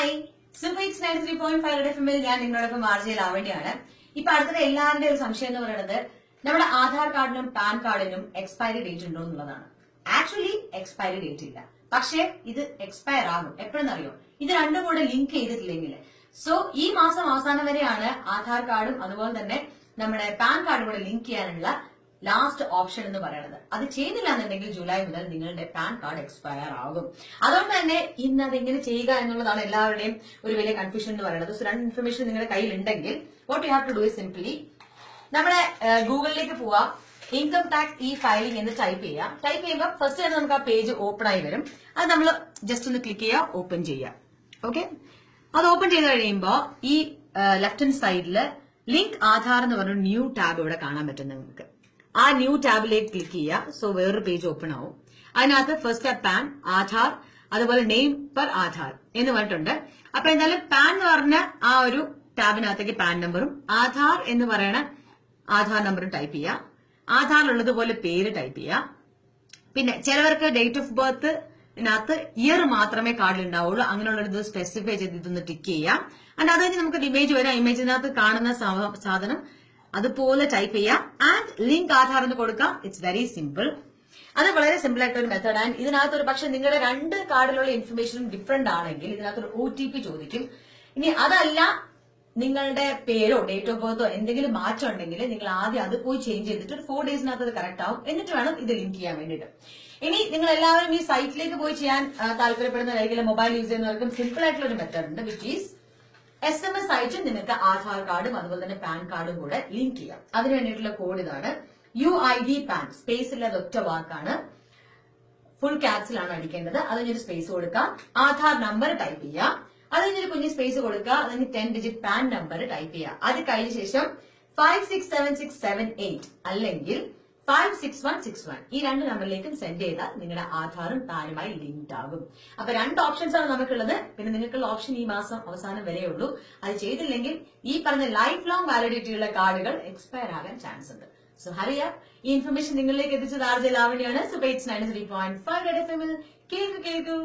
Hi, super hits 93.5 എഫ്എമ്മിൽ ഞാൻ നിങ്ങളോടൊപ്പം ആർജയിൽ ആവേണ്ടിയാണ്. ഇപ്പൊ അടുത്തത് എല്ലാവരുടെയും ഒരു സംശയം എന്ന് പറയുന്നത് നമ്മുടെ ആധാർ കാർഡിനും പാൻ കാർഡിനും എക്സ്പയറി ഡേറ്റ് ഉണ്ടോ എന്നുള്ളതാണ്. ആക്ച്വലി എക്സ്പയറി ഡേറ്റ് ഇല്ല, പക്ഷേ ഇത് എക്സ്പയർ ആകും. എപ്പോഴെന്നറിയോ? ഇത് രണ്ടും കൂടെ ലിങ്ക് ചെയ്തിട്ടില്ലെങ്കിൽ. സോ ഈ മാസം അവസാനം വരെയാണ് ആധാർ കാർഡും അതുപോലെ തന്നെ നമ്മുടെ പാൻ കാർഡും കൂടെ ലിങ്ക് ചെയ്യാനുള്ള ലാസ്റ്റ് ഓപ്ഷൻ എന്ന് പറയുന്നത്. അത് ചെയ്തില്ല എന്നുണ്ടെങ്കിൽ ജൂലൈ മുതൽ നിങ്ങളുടെ പാൻ കാർഡ് എക്സ്പയർ ആകും. അതുകൊണ്ട് തന്നെ ഇന്ന് അതെങ്ങനെ ചെയ്യുക എന്നുള്ളതാണ് എല്ലാവരുടെയും ഒരു വലിയ കൺഫ്യൂഷൻ എന്ന് പറയുന്നത്. സോ രണ്ട് ഇൻഫർമേഷൻ നിങ്ങളുടെ കയ്യിൽ ഉണ്ടെങ്കിൽ what you have to do is simply നമ്മുടെ ഗൂഗിളിലേക്ക് പോവാ, ഇൻകം ടാക്സ് ഇ ഫയലിംഗ് എന്ന് ടൈപ്പ് ചെയ്യുക. ടൈപ്പ് ചെയ്യുമ്പോൾ ഫസ്റ്റ് തന്നെ നമുക്ക് ആ പേജ് ഓപ്പൺ ആയി വരും. അത് നമ്മൾ ജസ്റ്റ് ഒന്ന് ക്ലിക്ക് ചെയ്യുക, ഓപ്പൺ ചെയ്യുക. ഓക്കെ, അത് ഓപ്പൺ ചെയ്ത് കഴിയുമ്പോൾ ഈ ലെഫ്റ്റ് ഹാൻഡ് സൈഡിൽ ലിങ്ക് ആധാർ എന്ന് പറഞ്ഞ ന്യൂ ടാബ് ഇവിടെ കാണാൻ പറ്റും നിങ്ങൾക്ക്. ആ ന്യൂ ടാബിലേക്ക് ക്ലിക്ക് ചെയ്യുക. സോ വേറൊരു പേജ് ഓപ്പൺ ആവും. അതിനകത്ത് ഫസ്റ്റ് പാൻ, ആധാർ, അതുപോലെ നെയിം പെർ ആധാർ എന്ന് പറഞ്ഞിട്ടുണ്ട്. അപ്പൊ എന്തായാലും പാൻ എന്ന് പറഞ്ഞ ആ ഒരു ടാബിനകത്തേക്ക് പാൻ നമ്പറും ആധാർ എന്ന് പറയുന്ന ആധാർ നമ്പറും ടൈപ്പ് ചെയ്യുക. ആധാറിലുള്ളതുപോലെ പേര് ടൈപ്പ് ചെയ്യുക. പിന്നെ ചിലവർക്ക് ഡേറ്റ് ഓഫ് ബർത്ത് ഇതിനകത്ത് ഇയർ മാത്രമേ കാർഡിൽ ഉണ്ടാവുള്ളൂ. അങ്ങനെയുള്ളത് സ്പെസിഫൈ ചെയ്ത് ഇതൊന്ന് ടിക്ക് ചെയ്യാം. ആൻഡ് അത് കഴിഞ്ഞ് നമുക്ക് ഇമേജ് വരാം. ഇമേജിനകത്ത് കാണുന്ന സാധനം അതുപോലെ ടൈപ്പ് ചെയ്യാം. ആൻഡ് ലിങ്ക് ആധാർ എന്ന് കൊടുക്കാം. It's very simple. അത് വളരെ സിമ്പിൾ ആയിട്ട് ഒരു മെത്തേഡ്. ആൻഡ് ഇതിനകത്ത് ഒരു പക്ഷെ നിങ്ങളുടെ രണ്ട് കാർഡിലുള്ള ഇൻഫർമേഷനും ഡിഫറെന്റ് ആണെങ്കിൽ ഇതിനകത്തൊരു OTP ചോദിക്കും. ഇനി അതല്ല നിങ്ങളുടെ പേരോ ഡേറ്റ് ഓഫ് ബർത്തോ എന്തെങ്കിലും മാറ്റം ഉണ്ടെങ്കിൽ നിങ്ങൾ ആദ്യം അത് പോയി ചേഞ്ച് ചെയ്തിട്ട് ഒരു 4 ഡേയ്സിനകത്ത് അത് കറക്റ്റ് ആവും. എന്നിട്ട് വേണം ഇത് ലിങ്ക് ചെയ്യാൻ വേണ്ടിയിട്ട്. ഇനി നിങ്ങൾ എല്ലാവരും ഈ സൈറ്റിലേക്ക് പോയി ചെയ്യാൻ താല്പര്യപ്പെടുന്നവരായിരിക്കും, മൊബൈൽ യൂസ് ചെയ്യുന്നവർക്കും സിമ്പിൾ ആയിട്ടുള്ള ഒരു മെത്തേഡ് ഉണ്ട്, വിച്ച് ഈസ് SMS അയച്ച് നിങ്ങൾക്ക് ആധാർ കാർഡും അതുപോലെ തന്നെ പാൻ കാർഡും കൂടെ ലിങ്ക് ചെയ്യാം. അതിന് വേണ്ടിയിട്ടുള്ള കോഡ് ഇതാണ്, UID PAN. സ്പേസ് ഇല്ലാതെ ഒറ്റ വാക്കാണ്, ഫുൾ ക്യാപ്സിലാണ് അടിക്കേണ്ടത്. അതിനൊരു സ്പേസ് കൊടുക്കാം. ആധാർ നമ്പർ ടൈപ്പ് ചെയ്യാം. അതിനൊരു കുഞ്ഞ് സ്പേസ് കൊടുക്കുക. അതിന് 10 ഡിജിറ്റ് പാൻ നമ്പർ ടൈപ്പ് ചെയ്യുക. അത് കഴിഞ്ഞ ശേഷം 567678 അല്ലെങ്കിൽ 56161 ഈ രണ്ട് നമ്പറിലേക്കും സെൻഡ് ചെയ്താൽ നിങ്ങളുടെ ആധാറും പാനുമായി ലിങ്ക്ഡ് ആകും. അപ്പൊ രണ്ട് ഓപ്ഷൻസ് ആണ് നമുക്കുള്ളത്. പിന്നെ നിങ്ങൾക്കുള്ള ഓപ്ഷൻ ഈ മാസം അവസാനം വരെയുള്ളൂ. അത് ചെയ്തില്ലെങ്കിൽ ഈ പറഞ്ഞ ലൈഫ് ലോങ് വാലിഡിറ്റി ഉള്ള കാർഡുകൾ എക്സ്പയർ ആകാൻ ചാൻസ് ഉണ്ട്. So hurry up. ഈ ഇൻഫർമേഷൻ നിങ്ങളിലേക്ക് എത്തിച്ചത് ആർജെ ലാവണ്യാണ്. സൂപ്പർ ഹിറ്റ്സ് 93.5 എഫ്എമ്മിൽ കേൾക്കൂ.